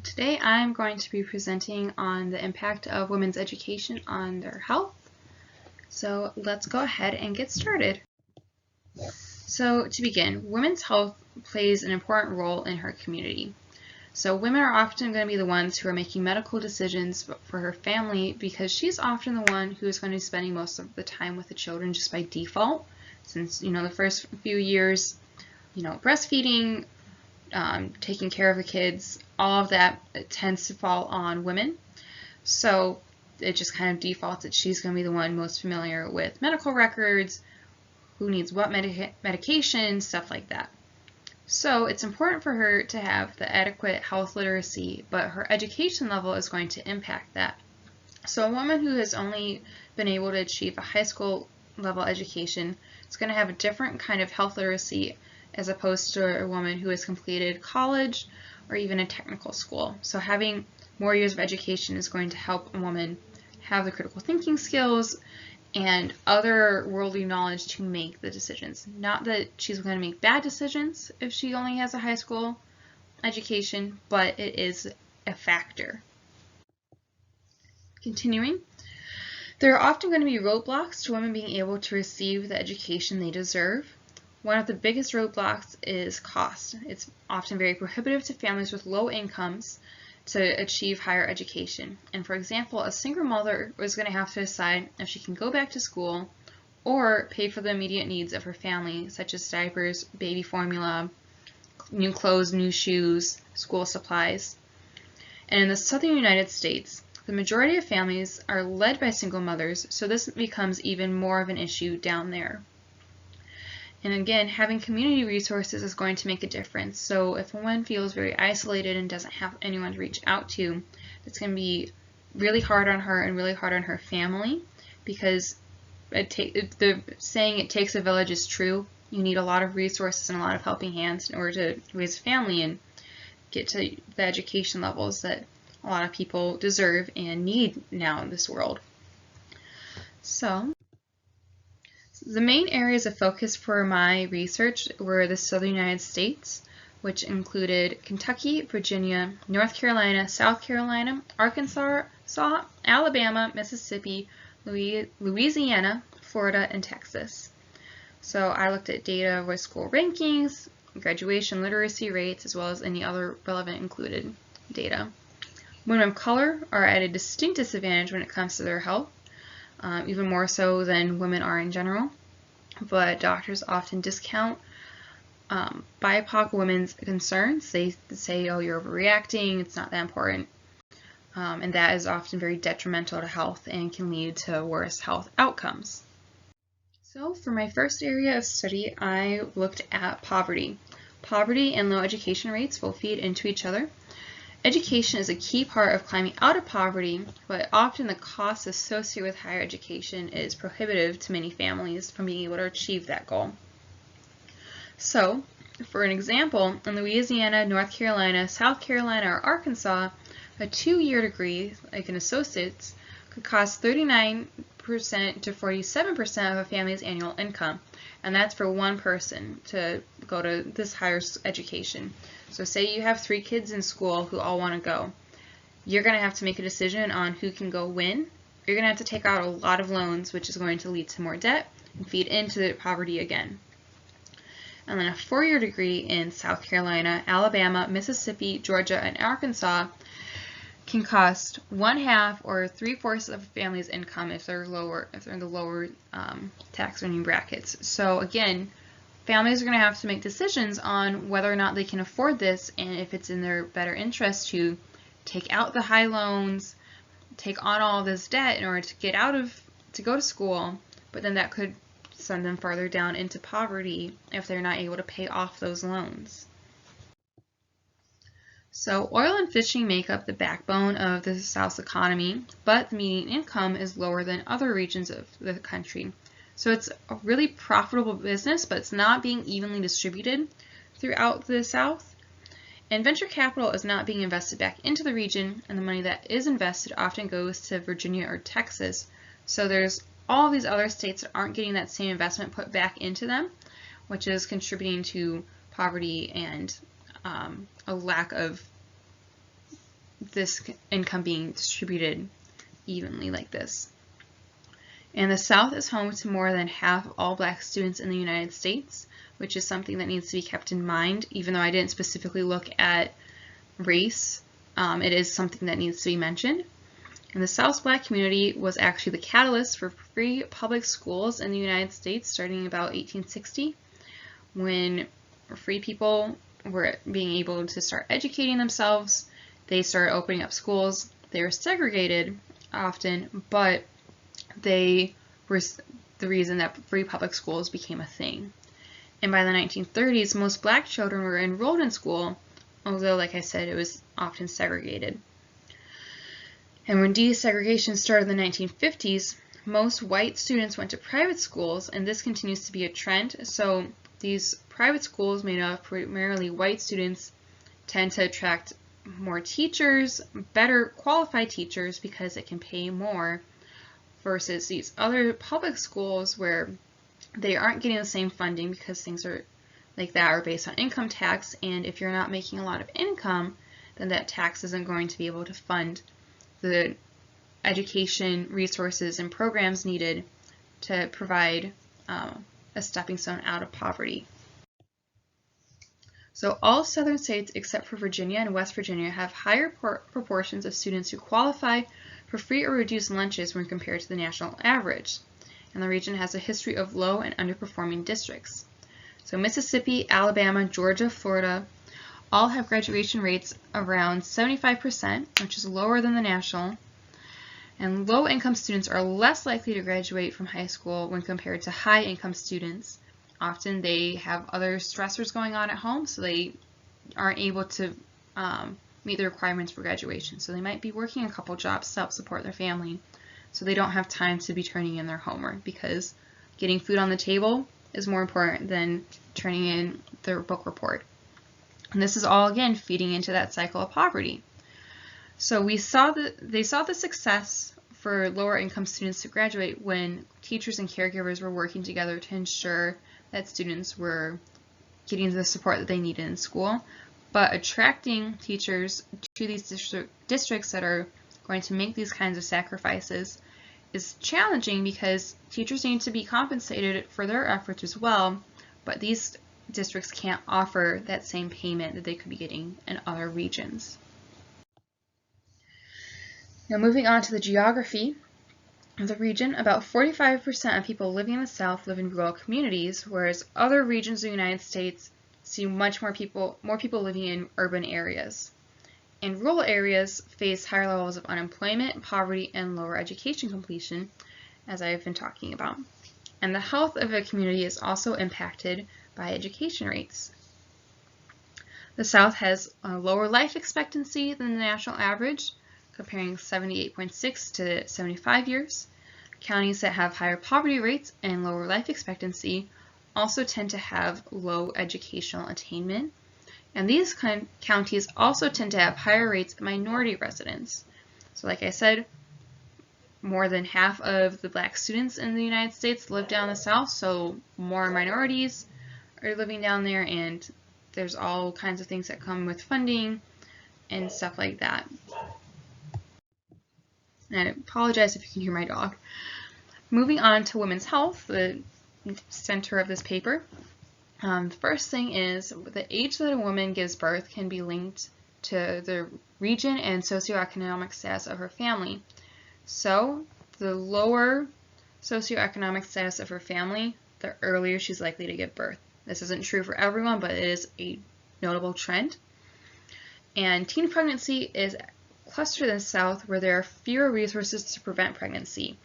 Today I'm going to be presenting on the impact of women's education on their health. So let's go ahead and get started. So to begin, women's health plays an important role in her community. So women are often going to be the ones who are making medical decisions for her family because she's often the one who is going to be spending most of the time with the children just by default, since the first few years, breastfeeding, taking care of the kids, all of that tends to fall on women. So it just kind of defaults that she's going to be the one most familiar with medical records, who needs what medication, stuff like that. So it's important for her to have the adequate health literacy, but her education level is going to impact that. So a woman who has only been able to achieve a high school level education is going to have a different kind of health literacy as opposed to a woman who has completed college or even a technical school. So having more years of education is going to help a woman have the critical thinking skills and other worldly knowledge to make the decisions. Not that she's going to make bad decisions if she only has a high school education, but it is a factor. Continuing, there are often going to be roadblocks to women being able to receive the education they deserve. One of the biggest roadblocks is cost. It's often very prohibitive to families with low incomes to achieve higher education. And for example, a single mother is going to have to decide if she can go back to school or pay for the immediate needs of her family, such as diapers, baby formula, new clothes, new shoes, school supplies. And in the southern United States, the majority of families are led by single mothers, so this becomes even more of an issue down there. And again, having community resources is going to make a difference. So if a woman feels very isolated and doesn't have anyone to reach out to, it's going to be really hard on her and really hard on her family, because the saying "it takes a village" is true. You need a lot of resources and a lot of helping hands in order to raise a family and get to the education levels that a lot of people deserve and need now in this world. So the main areas of focus for my research were the southern United States, which included Kentucky, Virginia, North Carolina, South Carolina, Arkansas, Alabama, Mississippi, Louisiana, Florida, and Texas. So I looked at data with school rankings, graduation literacy rates, as well as any other relevant included data. Women of color are at a distinct disadvantage when it comes to their health. Even more so than women are in general, but doctors often discount BIPOC women's concerns. They say, oh, you're overreacting, it's not that important, and that is often very detrimental to health and can lead to worse health outcomes. So for my first area of study, I looked at poverty. Poverty and low education rates will feed into each other. Education is a key part of climbing out of poverty, but often the cost associated with higher education is prohibitive to many families from being able to achieve that goal. So, for an example, in Louisiana, North Carolina, South Carolina, or Arkansas, a 2-year degree, like an associate's, could cost 39% to 47% of a family's annual income, and that's for one person to go to this higher education. So say you have 3 kids in school who all want to go. You're going to have to make a decision on who can go when. You're going to have to take out a lot of loans, which is going to lead to more debt and feed into poverty again. And then a 4-year degree in South Carolina, Alabama, Mississippi, Georgia, and Arkansas can cost 1/2 or 3/4 of a family's income if they're in the lower tax earning brackets. So again, families are going to have to make decisions on whether or not they can afford this, and if it's in their better interest to take out the high loans, take on all this debt in order to go to school, but then that could send them farther down into poverty if they're not able to pay off those loans. So oil and fishing make up the backbone of the South's economy, but the median income is lower than other regions of the country. So it's a really profitable business, but it's not being evenly distributed throughout the South. And venture capital is not being invested back into the region, and the money that is invested often goes to Virginia or Texas. So there's all these other states that aren't getting that same investment put back into them, which is contributing to poverty and a lack of this income being distributed evenly like this. And the South is home to more than half of all black students in the United States, which is something that needs to be kept in mind. Even though I didn't specifically look at race, it is something that needs to be mentioned. And the South's black community was actually the catalyst for free public schools in the United States starting about 1860, when free people were being able to start educating themselves. They started opening up schools. They were segregated often, but they were the reason that free public schools became a thing. And by the 1930s, most black children were enrolled in school, although, like I said, it was often segregated. And when desegregation started in the 1950s, most white students went to private schools, and this continues to be a trend. So these private schools made up primarily white students tend to attract more teachers, better qualified teachers, because it can pay more, versus these other public schools where they aren't getting the same funding because things are like that are based on income tax, and if you're not making a lot of income, then that tax isn't going to be able to fund the education resources and programs needed to provide a stepping stone out of poverty. So all southern states except for Virginia and West Virginia have higher proportions of students who qualify for free or reduced lunches when compared to the national average. And the region has a history of low and underperforming districts. So Mississippi, Alabama, Georgia, Florida all have graduation rates around 75%, which is lower than the national. And low-income students are less likely to graduate from high school when compared to high-income students. Often they have other stressors going on at home, so they aren't able to meet the requirements for graduation. So they might be working a couple jobs to help support their family, so they don't have time to be turning in their homework, because getting food on the table is more important than turning in their book report. And this is all, again, feeding into that cycle of poverty. So they saw the success for lower income students to graduate when teachers and caregivers were working together to ensure that students were getting the support that they needed in school. But attracting teachers to these districts that are going to make these kinds of sacrifices is challenging, because teachers need to be compensated for their efforts as well, but these districts can't offer that same payment that they could be getting in other regions. Now moving on to the geography of the region, about 45% of people living in the South live in rural communities, whereas other regions of the United States see much more people living in urban areas. And rural areas face higher levels of unemployment, poverty, and lower education completion, as I've been talking about. And the health of a community is also impacted by education rates. The South has a lower life expectancy than the national average, comparing 78.6 to 75 years. Counties that have higher poverty rates and lower life expectancy also tend to have low educational attainment. And these counties also tend to have higher rates of minority residents. So like I said, more than half of the black students in the United States live down the South, so more minorities are living down there, and there's all kinds of things that come with funding and stuff like that. And I apologize if you can hear my dog. Moving on to women's health, the center of this paper. The first thing is the age that a woman gives birth can be linked to the region and socioeconomic status of her family. So the lower socioeconomic status of her family, the earlier she's likely to give birth. This isn't true for everyone, but it is a notable trend. And teen pregnancy is clustered in the South, where there are fewer resources to prevent pregnancy.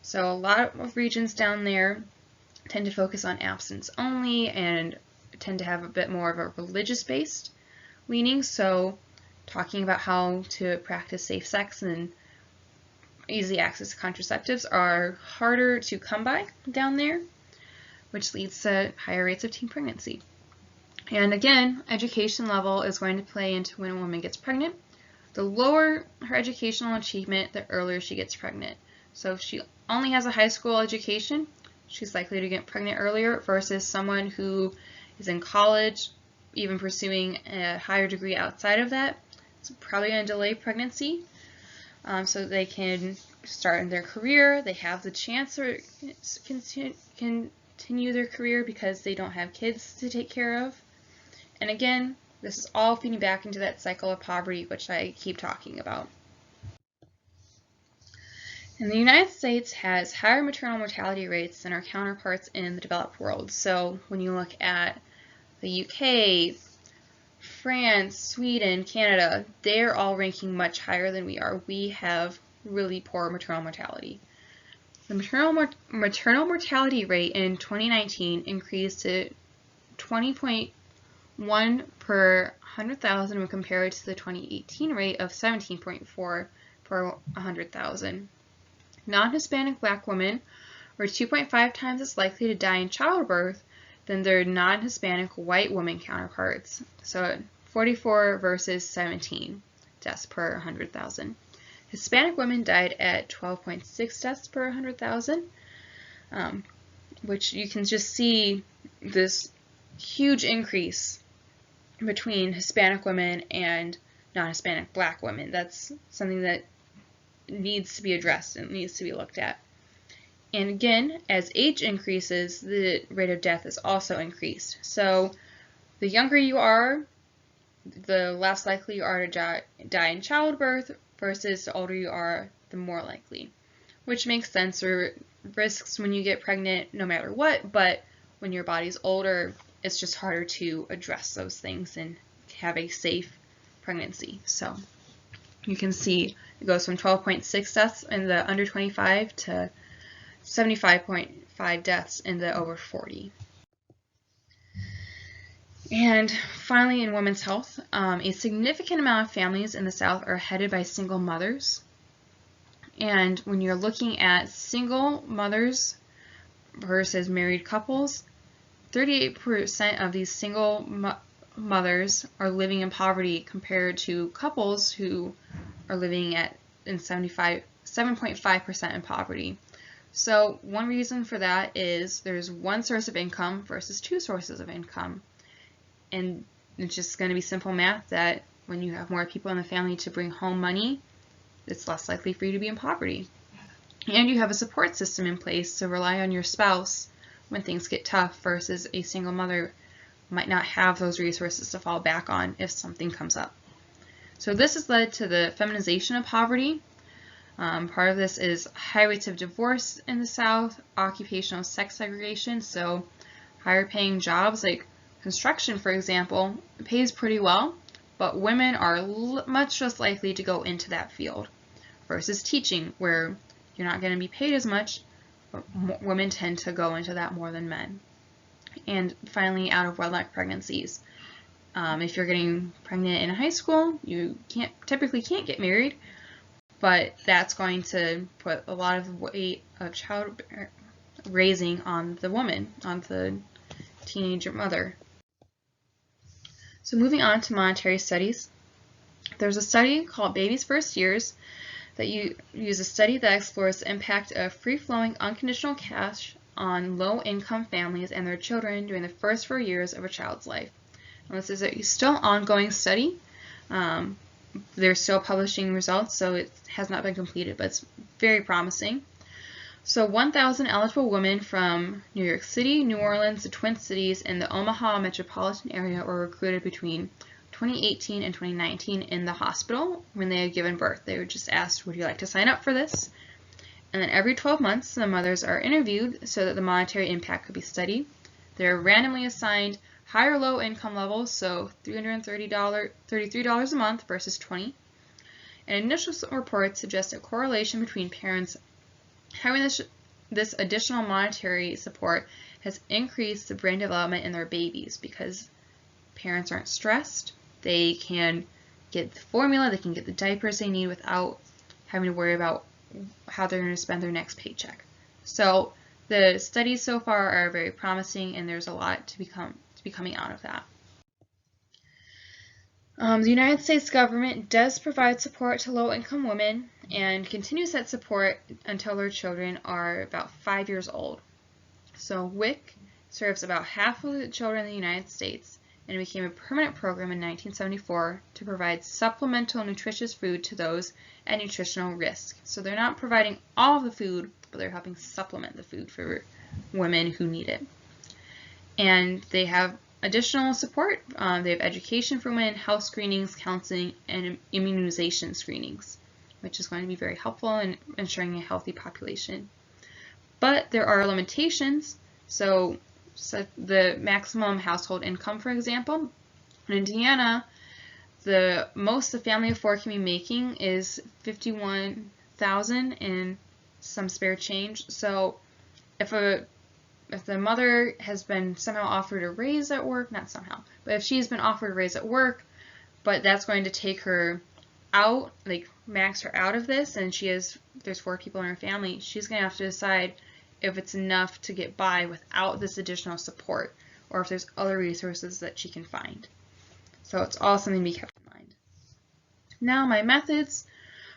So a lot of regions down there tend to focus on abstinence only and tend to have a bit more of a religious-based leaning. So talking about how to practice safe sex and easy access to contraceptives are harder to come by down there, which leads to higher rates of teen pregnancy. And again, education level is going to play into when a woman gets pregnant. The lower her educational achievement, the earlier she gets pregnant. So if she only has a high school education, she's likely to get pregnant earlier, versus someone who is in college, even pursuing a higher degree outside of that, It's probably going to delay pregnancy so they can start in their career. They have the chance to continue their career because they don't have kids to take care of. And again, this is all feeding back into that cycle of poverty, which I keep talking about. And the United States has higher maternal mortality rates than our counterparts in the developed world. So when you look at the UK, France, Sweden, Canada, they're all ranking much higher than we are. We have really poor maternal mortality. The maternal mortality rate in 2019 increased to 20.1 per 100,000 when compared to the 2018 rate of 17.4 per 100,000. Non-Hispanic Black women were 2.5 times as likely to die in childbirth than their non-Hispanic white woman counterparts. So 44 versus 17 deaths per 100,000. Hispanic women died at 12.6 deaths per 100,000, which you can just see this huge increase between Hispanic women and non-Hispanic Black women. That's something that needs to be addressed and needs to be looked at. And again, as age increases, the rate of death is also increased. So the younger you are, the less likely you are to die in childbirth, versus the older you are, the more likely. Which makes sense. There are risks when you get pregnant no matter what, but when your body's older, it's just harder to address those things and have a safe pregnancy. So you can see it goes from 12.6 deaths in the under 25 to 75.5 deaths in the over 40. And finally, in women's health, a significant amount of families in the South are headed by single mothers. And when you're looking at single mothers versus married couples, 38% of these single mothers are living in poverty compared to couples who are living in 7.5% in poverty. So one reason for that is there's one source of income versus two sources of income. And it's just going to be simple math that when you have more people in the family to bring home money, it's less likely for you to be in poverty. And you have a support system in place to rely on your spouse when things get tough versus a single mother might not have those resources to fall back on if something comes up. So this has led to the feminization of poverty. Part of this is high rates of divorce in the South, occupational sex segregation, so higher paying jobs like construction, for example, pays pretty well, but women are much less likely to go into that field versus teaching, where you're not going to be paid as much, but women tend to go into that more than men. And finally, out of wedlock pregnancies. If you're getting pregnant in high school, you typically can't get married, but that's going to put a lot of weight of child raising on the woman, on the teenager mother. So moving on to monetary studies, there's a study called Baby's First Years that use a study that explores the impact of free-flowing unconditional cash on low-income families and their children during the first 4 years of a child's life. And this is a still ongoing study. They're still publishing results, so it has not been completed, but it's very promising. So 1,000 eligible women from New York City, New Orleans, the Twin Cities, and the Omaha metropolitan area were recruited between 2018 and 2019 in the hospital when they had given birth. They were just asked, would you like to sign up for this? And then every 12 months, the mothers are interviewed so that the monetary impact could be studied. They're randomly assigned high or low income levels, so $33 a month versus $20. And initial reports suggest a correlation between parents having this additional monetary support has increased the brain development in their babies because parents aren't stressed. They can get the formula, they can get the diapers they need without having to worry about how they're going to spend their next paycheck. So the studies so far are very promising, and there's a lot to be coming out of that. The United States government does provide support to low-income women and continues that support until their children are about 5 years old. So WIC serves about half of the children in the United States, and it became a permanent program in 1974 to provide supplemental nutritious food to those at nutritional risk. So they're not providing all of the food, but they're helping supplement the food for women who need it. And they have additional support. They have education for women, health screenings, counseling, and immunization screenings, which is going to be very helpful in ensuring a healthy population. But there are limitations. So the maximum household income, for example, in Indiana, the most the family of four can be making is $51,000 and some spare change. So if the mother has been somehow offered a raise at work, not somehow, but if she's been offered a raise at work, but that's going to take her out, like max her out of this, and there's four people in her family, she's going to have to decide if it's enough to get by without this additional support, or if there's other resources that she can find. So it's all something to be kept in mind. Now, my methods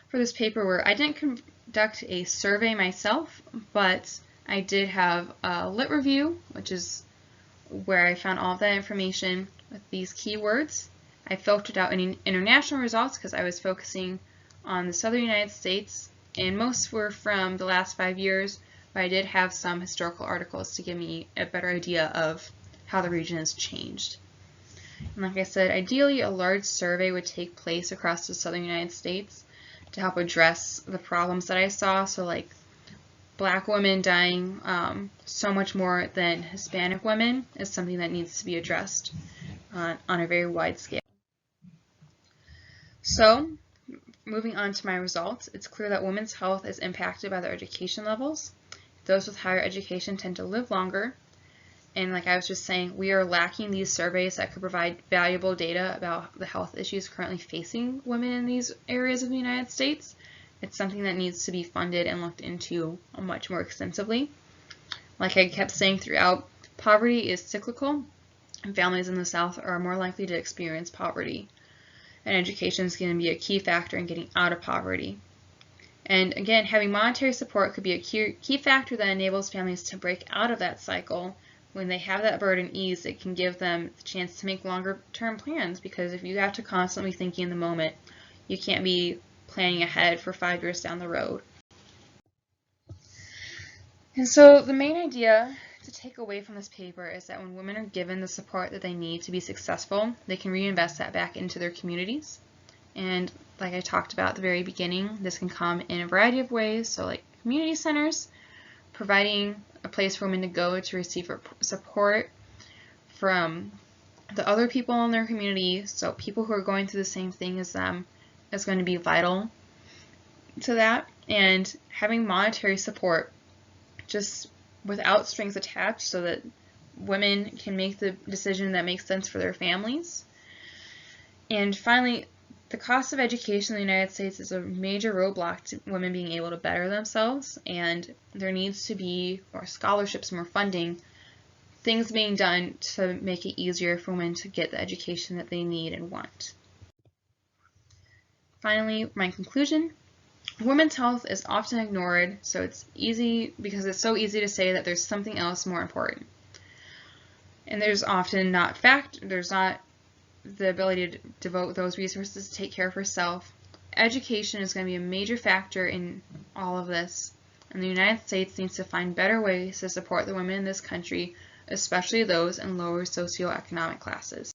for this paper were, I didn't conduct a survey myself, but I did have a lit review, which is where I found all of that information with these keywords. I filtered out any international results because I was focusing on the southern United States, and most were from the last 5 years, but I did have some historical articles to give me a better idea of how the region has changed. And like I said, ideally a large survey would take place across the southern United States to help address the problems that I saw. So like Black women dying so much more than Hispanic women is something that needs to be addressed on a very wide scale. So moving on to my results, it's clear that women's health is impacted by their education levels. Those with higher education tend to live longer. And like I was just saying, we are lacking these surveys that could provide valuable data about the health issues currently facing women in these areas of the United States. It's something that needs to be funded and looked into much more extensively. Like I kept saying throughout, poverty is cyclical, and families in the South are more likely to experience poverty. And education is going to be a key factor in getting out of poverty. And again, having monetary support could be a key factor that enables families to break out of that cycle. When they have that burden eased, it can give them the chance to make longer term plans, because if you have to constantly think in the moment, you can't be planning ahead for 5 years down the road. And so the main idea to take away from this paper is that when women are given the support that they need to be successful, they can reinvest that back into their communities. And like I talked about at the very beginning, this can come in a variety of ways. So like community centers, providing a place for women to go to receive support from the other people in their community, so people who are going through the same thing as them, is going to be vital to that. And having monetary support just without strings attached so that women can make the decision that makes sense for their families. And finally, the cost of education in the United States is a major roadblock to women being able to better themselves, and there needs to be more scholarships, more funding, things being done to make it easier for women to get the education that they need and want. Finally, my conclusion, women's health is often ignored, so it's easy because it's so easy to say that there's something else more important. And there's often not the ability to devote those resources to take care of herself. Education is going to be a major factor in all of this, and the United States needs to find better ways to support the women in this country, especially those in lower socioeconomic classes.